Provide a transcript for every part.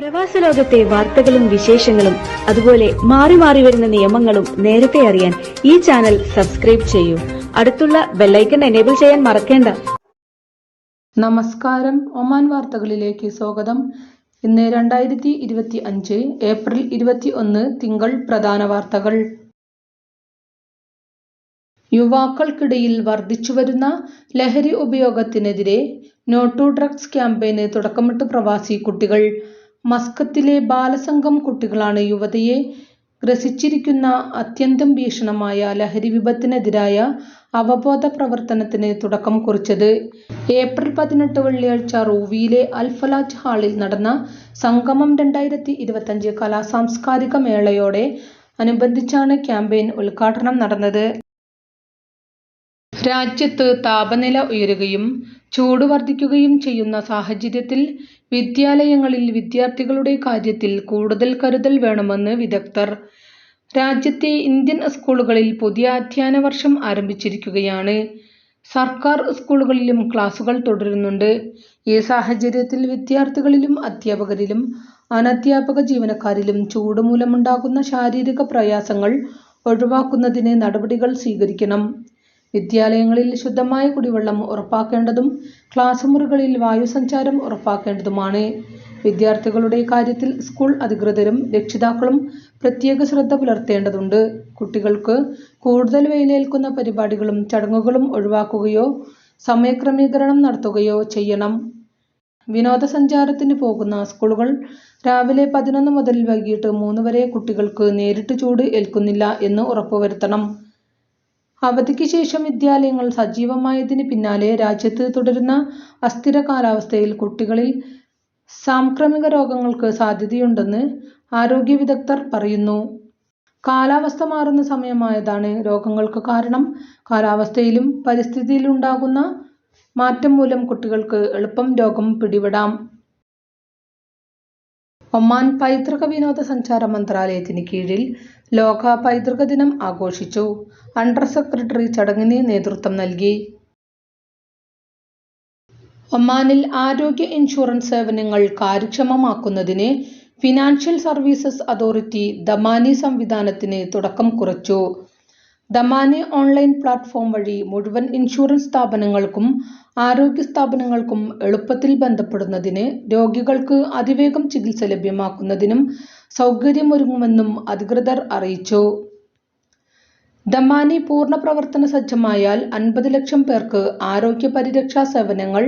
പ്രവാസ ലോകത്തെ വാർത്തകളും വിശേഷങ്ങളും അതുപോലെ മാറി മാറി വരുന്ന നിയമങ്ങളും നേരത്തെ അറിയാൻ ഈ ചാനൽ സബ്സ്ക്രൈബ് ചെയ്യൂ. അടുത്തുള്ള ബെല്ലൈക്കൺ എനേബിൾ ചെയ്യാൻ മറക്കേണ്ട. നമസ്കാരം. ഒമാൻ വാർത്തകളിലേക്ക് സ്വാഗതം. ഇന്ന് 2025 ഏപ്രിൽ 21 തിങ്കൾ. പ്രധാന വാർത്തകൾ. യുവാക്കൾക്കിടയിൽ വർദ്ധിച്ചുവരുന്ന ലഹരി ഉപയോഗത്തിനെതിരെ നോ ടു ഡ്രഗ്സ് ക്യാമ്പയിന് തുടക്കമിട്ട് പ്രവാസി കുട്ടികൾ. മസ്കത്തിലെ ബാലസംഘം കുട്ടികളാണ് യുവതയെ ഗ്രസിച്ചിരിക്കുന്ന അത്യന്തം ഭീഷണമായ ലഹരി വിപത്തിനെതിരായ അവബോധ പ്രവർത്തനത്തിന് തുടക്കം കുറിച്ചത്. ഏപ്രിൽ 18 വെള്ളിയാഴ്ച റൂവിയിലെ അൽ ഫലാഹ് ഹാളിൽ നടന്ന സംഗമം 2025 കലാസാംസ്കാരിക മേളയോടെ അനുബന്ധിച്ചാണ് ക്യാമ്പയിൻ ഉദ്ഘാടനം നടന്നത്. രാജ്യത്ത് താപനില ഉയരുകയും ചൂട് വർദ്ധിക്കുകയും ചെയ്യുന്ന സാഹചര്യത്തിൽ വിദ്യാലയങ്ങളിൽ വിദ്യാർത്ഥികളുടെ കാര്യത്തിൽ കൂടുതൽ കരുതൽ വേണമെന്ന് വിദഗ്ധർ. രാജ്യത്തെ ഇന്ത്യൻ സ്കൂളുകളിൽ പുതിയ അധ്യയന വർഷം ആരംഭിച്ചിരിക്കുകയാണ്. സർക്കാർ സ്കൂളുകളിലും ക്ലാസുകൾ തുടരുന്നുണ്ട്. ഈ സാഹചര്യത്തിൽ വിദ്യാർത്ഥികളിലും അധ്യാപകരിലും അനധ്യാപക ജീവനക്കാരിലും ചൂട് മൂലമുണ്ടാകുന്ന ശാരീരിക പ്രയാസങ്ങൾ ഒഴിവാക്കുന്നതിന് നടപടികൾ സ്വീകരിക്കണം. വിദ്യാലയങ്ങളിൽ ശുദ്ധമായ കുടിവെള്ളം ഉറപ്പാക്കേണ്ടതും ക്ലാസ് മുറികളിൽ വായുസഞ്ചാരം ഉറപ്പാക്കേണ്ടതുമാണ്. വിദ്യാർത്ഥികളുടെ കാര്യത്തിൽ സ്കൂൾ അധികൃതരും രക്ഷിതാക്കളും പ്രത്യേക ശ്രദ്ധ പുലർത്തേണ്ടതുണ്ട്. കുട്ടികൾക്ക് കൂടുതൽ വെയിലേൽക്കുന്ന പരിപാടികളും ചടങ്ങുകളും ഒഴിവാക്കുകയോ സമയക്രമീകരണം നടത്തുകയോ ചെയ്യണം. വിനോദസഞ്ചാരത്തിന് പോകുന്ന സ്കൂളുകൾ രാവിലെ 11 മുതൽ വൈകിട്ട് 3 വരെ കുട്ടികൾക്ക് നേരിട്ട് ചൂട് ഏൽക്കുന്നില്ല എന്ന് ഉറപ്പുവരുത്തണം. അവധിക്ക് ശേഷം വിദ്യാലയങ്ങൾ സജീവമായതിന് പിന്നാലെ രാജ്യത്ത് തുടരുന്ന അസ്ഥിര കാലാവസ്ഥയിൽ കുട്ടികളിൽ സാംക്രമിക രോഗങ്ങൾക്ക് സാധ്യതയുണ്ടെന്ന് ആരോഗ്യ വിദഗ്ധർ പറയുന്നു. കാലാവസ്ഥ മാറുന്ന സമയമായതാണ് രോഗങ്ങൾക്ക് കാരണം. കാലാവസ്ഥയിലും പരിസ്ഥിതിയിലുണ്ടാകുന്ന മാറ്റം മൂലം കുട്ടികൾക്ക് എളുപ്പം രോഗം പിടിപെടാം. ഒമാൻ പൈതൃക വിനോദസഞ്ചാര മന്ത്രാലയത്തിന് കീഴിൽ ലോക പൈതൃക ദിനം ആഘോഷിച്ചു. അണ്ടർ സെക്രട്ടറി ചടങ്ങിന് നേതൃത്വം നൽകി. ഒമാനിൽ ആരോഗ്യ ഇൻഷുറൻസ് സേവനങ്ങൾ കാര്യക്ഷമമാക്കുന്നതിന് ഫിനാൻഷ്യൽ സർവീസസ് അതോറിറ്റി ദമാനി സംവിധാനത്തിന് തുടക്കം കുറിച്ചു. ദമാനി ഓൺലൈൻ പ്ലാറ്റ്ഫോം വഴി മുഴുവൻ ഇൻഷുറൻസ് സ്ഥാപനങ്ങൾക്കും ആരോഗ്യ സ്ഥാപനങ്ങൾക്കും എളുപ്പത്തിൽ ബന്ധപ്പെടുന്നതിന് രോഗികൾക്ക് അതിവേഗം ചികിത്സ ലഭ്യമാക്കുന്നതിനും സൗകര്യമൊരുങ്ങുമെന്നും അധികൃതർ അറിയിച്ചു. ദമാനി പൂർണ്ണ പ്രവർത്തന സജ്ജമായാൽ 50 ലക്ഷം പേർക്ക് ആരോഗ്യ പരിരക്ഷാ സേവനങ്ങൾ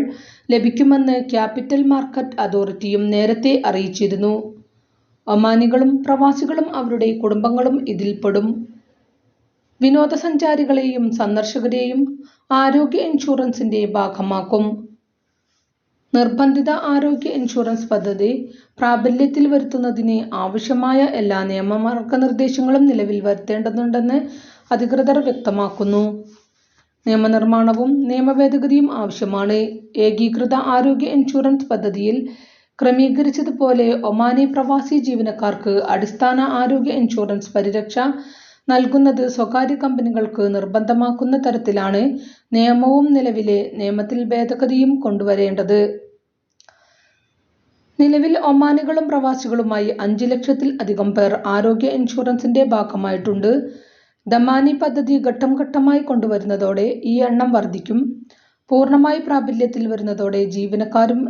ലഭിക്കുമെന്ന് ക്യാപിറ്റൽ മാർക്കറ്റ് അതോറിറ്റിയും നേരത്തെ അറിയിച്ചിരുന്നു. ഒമാനികളും പ്രവാസികളും അവരുടെ കുടുംബങ്ങളും ഇതിൽപ്പെടും. വിനോദസഞ്ചാരികളെയും സന്ദർശകരെയും ആരോഗ്യ ഇൻഷുറൻസിന്റെ ഭാഗമാക്കും. നിർബന്ധിത ആരോഗ്യ ഇൻഷുറൻസ് പദ്ധതി പ്രാബല്യത്തിൽ വരുത്തുന്നതിന് ആവശ്യമായ എല്ലാ നിയമമാർഗനിർദ്ദേശങ്ങളും നിലവിൽ വരുത്തേണ്ടതുണ്ടെന്ന് അധികൃതർ വ്യക്തമാക്കുന്നു. നിയമനിർമ്മാണവും നിയമഭേദഗതിയും ആവശ്യമാണ്. ഏകീകൃത ആരോഗ്യ ഇൻഷുറൻസ് പദ്ധതിയിൽ ക്രമീകരിച്ചതുപോലെ ഒമാനി പ്രവാസി ജീവനക്കാർക്ക് അടിസ്ഥാന ആരോഗ്യ ഇൻഷുറൻസ് പരിരക്ഷ നൽകുന്നത് സ്വകാര്യ കമ്പനികൾക്ക് നിർബന്ധമാക്കുന്ന തരത്തിലാണ് നിയമവും നിലവിലെ നിയമത്തിൽ ഭേദഗതിയും കൊണ്ടുവരേണ്ടത്. നിലവിൽ ഒമാനികളും പ്രവാസികളുമായി 5 ലക്ഷത്തിൽ അധികം പേർ ആരോഗ്യ ഇൻഷുറൻസിന്റെ ഭാഗമായിട്ടുണ്ട്. ദമാനി പദ്ധതി ഘട്ടം ഘട്ടമായി കൊണ്ടുവരുന്നതോടെ ഈ എണ്ണം വർദ്ധിക്കും. പൂർണ്ണമായി പ്രാബല്യത്തിൽ വരുന്നതോടെ ജീവനക്കാരും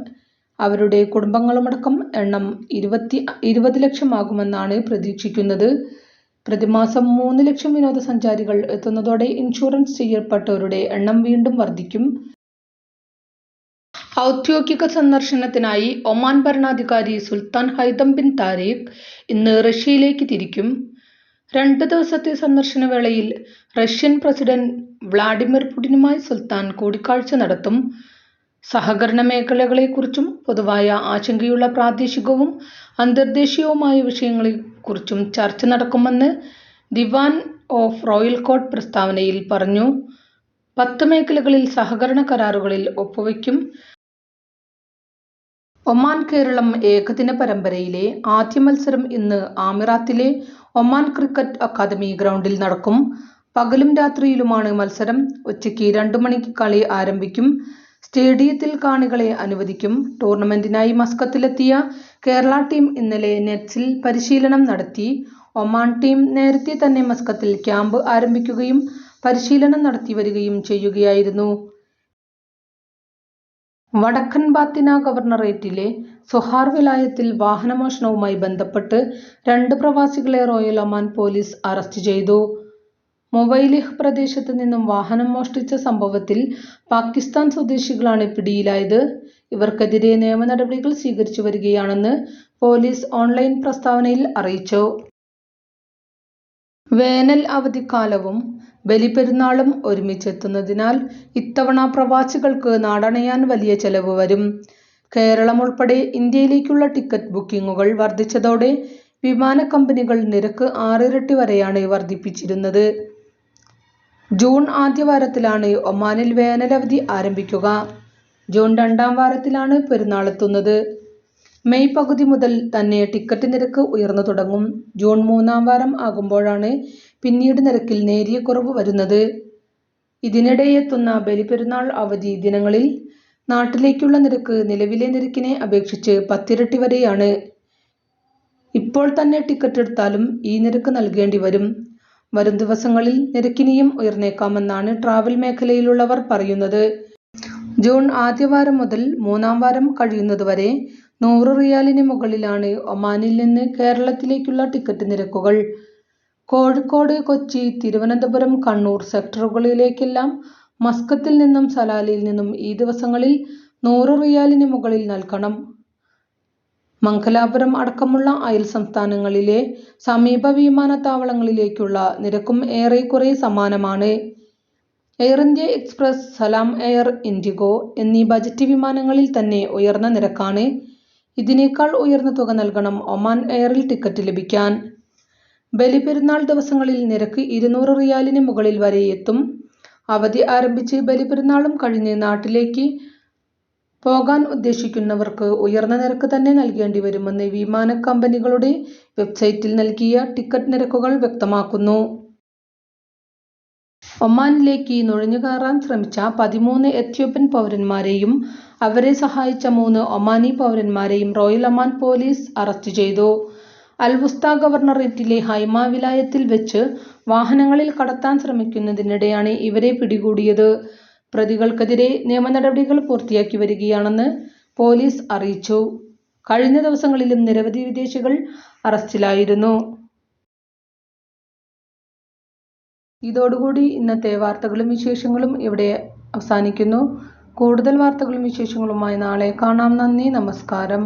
അവരുടെ കുടുംബങ്ങളുമടക്കം എണ്ണം 20 ലക്ഷമാകുമെന്നാണ് പ്രതീക്ഷിക്കുന്നത്. പ്രതിമാസം 3 ലക്ഷം വിനോദസഞ്ചാരികൾ എത്തുന്നതോടെ ഇൻഷുറൻസ് ചെയ്യപ്പെട്ടവരുടെ എണ്ണം വീണ്ടും വർദ്ധിക്കും. ഔദ്യോഗിക സന്ദർശനത്തിനായി ഒമാൻ ഭരണാധികാരി സുൽത്താൻ ഹൈതം ബിൻ താരിഖ് ഇന്ന് റഷ്യയിലേക്ക് തിരിക്കും. 2 ദിവസത്തെ സന്ദർശന വേളയിൽ റഷ്യൻ പ്രസിഡന്റ് വ്ളാഡിമിർ പുടിനുമായി സുൽത്താൻ കൂടിക്കാഴ്ച നടത്തും. സഹകരണ മേഖലകളെക്കുറിച്ചും പൊതുവായ ആശങ്കയുള്ള പ്രാദേശികവും അന്തർദേശീയവുമായ വിഷയങ്ങളെക്കുറിച്ചും ചർച്ച നടക്കുമെന്ന് ദിവാൻ ഓഫ് റോയൽ കോർട്ട് പ്രസ്താവനയിൽ പറഞ്ഞു. 10 മേഖലകളിൽ സഹകരണ കരാറുകളിൽ ഒപ്പുവയ്ക്കും. ഒമാൻ കേരളം ഏകദിന പരമ്പരയിലെ ആദ്യ മത്സരം ഇന്ന് ആമിറാത്തിലെ ഒമാൻ ക്രിക്കറ്റ് അക്കാദമി ഗ്രൗണ്ടിൽ നടക്കും. പകലും രാത്രിയിലുമാണ് മത്സരം. ഉച്ചയ്ക്ക് 2 മണിക്ക് കളി ആരംഭിക്കും. സ്റ്റേഡിയത്തിൽ കാണികളെ അനുവദിക്കും. ടൂർണമെന്റിനായി മസ്കത്തിലെത്തിയ കേരള ടീം ഇന്നലെ നെറ്റ്സിൽ പരിശീലനം നടത്തി. ഒമാൻ ടീം നേരത്തെ തന്നെ മസ്കത്തിൽ ക്യാമ്പ് ആരംഭിക്കുകയും പരിശീലനം നടത്തിവരികയും ചെയ്യുകയായിരുന്നു. വടക്കൻ ബാത്തിന ഗവർണറേറ്റിലെ സൊഹാർ വിലായത്തിൽ വാഹനമോഷണവുമായി ബന്ധപ്പെട്ട് 2 പ്രവാസികളെ റോയൽ ഒമാൻ പോലീസ് അറസ്റ്റ് ചെയ്തു. മൊവൈലിഹ് പ്രദേശത്ത് നിന്നും വാഹനം മോഷ്ടിച്ച സംഭവത്തിൽ പാകിസ്ഥാൻ സ്വദേശികളാണ് പിടിയിലായത്. ഇവർക്കെതിരെ നിയമ നടപടികൾ സ്വീകരിച്ചു വരികയാണെന്ന് പോലീസ് ഓൺലൈൻ പ്രസ്താവനയിൽ അറിയിച്ചു. വേനൽ അവധിക്കാലവും ബലിപെരുന്നാളും ഒരുമിച്ചെത്തുന്നതിനാൽ ഇത്തവണ പ്രവാസികൾക്ക് നാടണയാൻ വലിയ ചെലവ് വരും. കേരളം ഉൾപ്പെടെ ഇന്ത്യയിലേക്കുള്ള ടിക്കറ്റ് ബുക്കിംഗുകൾ വർധിച്ചതോടെ വിമാന കമ്പനികൾ നിരക്ക് 6 ഇരട്ടി വരെയാണ് വർധിപ്പിച്ചിരുന്നത്. ജൂൺ ആദ്യവാരത്തിലാണ് ഒമാനിൽ വേനലവധി ആരംഭിക്കുക. ജൂൺ 2ാം വാരത്തിലാണ് പെരുന്നാളെത്തുന്നത്. മെയ് പകുതി മുതൽ തന്നെ ടിക്കറ്റ് നിരക്ക് ഉയർന്നു തുടങ്ങും. ജൂൺ 3ാം വാരം ആകുമ്പോഴാണ് പിന്നീട് നിരക്കിൽ നേരിയ കുറവ് വരുന്നത്. ഇതിനിടെയെത്തുന്ന ബലിപെരുന്നാൾ അവധി ദിനങ്ങളിൽ നാട്ടിലേക്കുള്ള നിരക്ക് നിലവിലെ നിരക്കിനെ അപേക്ഷിച്ച് 10 ഇരട്ടി വരെയാണ്. ഇപ്പോൾ തന്നെ ടിക്കറ്റ് എടുത്താലും ഈ നിരക്ക് നൽകേണ്ടി വരും. വരും ദിവസങ്ങളിൽ നിരക്കിനിയും ഉയർന്നേക്കാമെന്നാണ് ട്രാവൽ മേഖലയിലുള്ളവർ പറയുന്നത്. ജൂൺ ആദ്യവാരം മുതൽ 3ാം വാരം കഴിയുന്നതുവരെ 100 റിയാലിന് മുകളിലാണ് ഒമാനിൽ നിന്ന് കേരളത്തിലേക്കുള്ള ടിക്കറ്റ് നിരക്കുകൾ. കോഴിക്കോട്, കൊച്ചി, തിരുവനന്തപുരം, കണ്ണൂർ സെക്ടറുകളിലേക്കെല്ലാം മസ്കത്തിൽ നിന്നും സലാലയിൽ നിന്നും ഈ ദിവസങ്ങളിൽ 100 റിയാലിന് മുകളിൽ നൽകണം. മംഗലാപുരം അടക്കമുള്ള അയൽ സംസ്ഥാനങ്ങളിലെ സമീപ വിമാനത്താവളങ്ങളിലേക്കുള്ള നിരക്കും ഏറെക്കുറെ സമാനമാണ്. എയർ ഇന്ത്യ എക്സ്പ്രസ്, സലാം എയർ, ഇൻഡിഗോ എന്നീ ബജറ്റ് വിമാനങ്ങളിൽ തന്നെ ഉയർന്ന നിരക്കാണ്. ഇതിനേക്കാൾ ഉയർന്ന തുക നൽകണം ഒമാൻ എയറിൽ ടിക്കറ്റ് ലഭിക്കാൻ. ബലിപെരുന്നാൾ ദിവസങ്ങളിൽ നിരക്ക് 200 റിയാലിന് മുകളിൽ വരെ എത്തും. അവധി ആരംഭിച്ച് ബലിപെരുന്നാളും കഴിഞ്ഞ് നാട്ടിലേക്ക് പോകാൻ ഉദ്ദേശിക്കുന്നവർക്ക് ഉയർന്ന നിരക്ക് തന്നെ നൽകേണ്ടി വരുമെന്ന് വിമാന കമ്പനികളുടെ വെബ്സൈറ്റിൽ നൽകിയ ടിക്കറ്റ് നിരക്കുകൾ വ്യക്തമാക്കുന്നു. ഒമാനിലേക്ക് നുഴഞ്ഞുകയറാൻ ശ്രമിച്ച 13 എത്യോപ്യൻ പൗരന്മാരെയും അവരെ സഹായിച്ച 3 ഒമാനി പൗരന്മാരെയും റോയൽ ഒമാൻ പോലീസ് അറസ്റ്റ് ചെയ്തു. അൽ-വുസ്ത ഗവർണറേറ്റിലെ ഹൈമ വിലായത്തിൽ വെച്ച് വാഹനങ്ങളിൽ കടത്താൻ ശ്രമിക്കുന്നതിനിടെയാണ് ഇവരെ പിടികൂടിയത്. പ്രതികൾക്കെതിരെ നിയമ നടപടികൾ പൂർത്തിയാക്കി വരികയാണെന്ന് പോലീസ് അറിയിച്ചു. കഴിഞ്ഞ ദിവസങ്ങളിലും നിരവധി വിദേശികൾ അറസ്റ്റിലായിരുന്നു. ഇതോടുകൂടി ഇന്നത്തെ വാർത്തകളും വിശേഷങ്ങളും ഇവിടെ അവസാനിക്കുന്നു. കൂടുതൽ വാർത്തകളും വിശേഷങ്ങളുമായി നാളെ കാണാം. നന്ദി, നമസ്കാരം.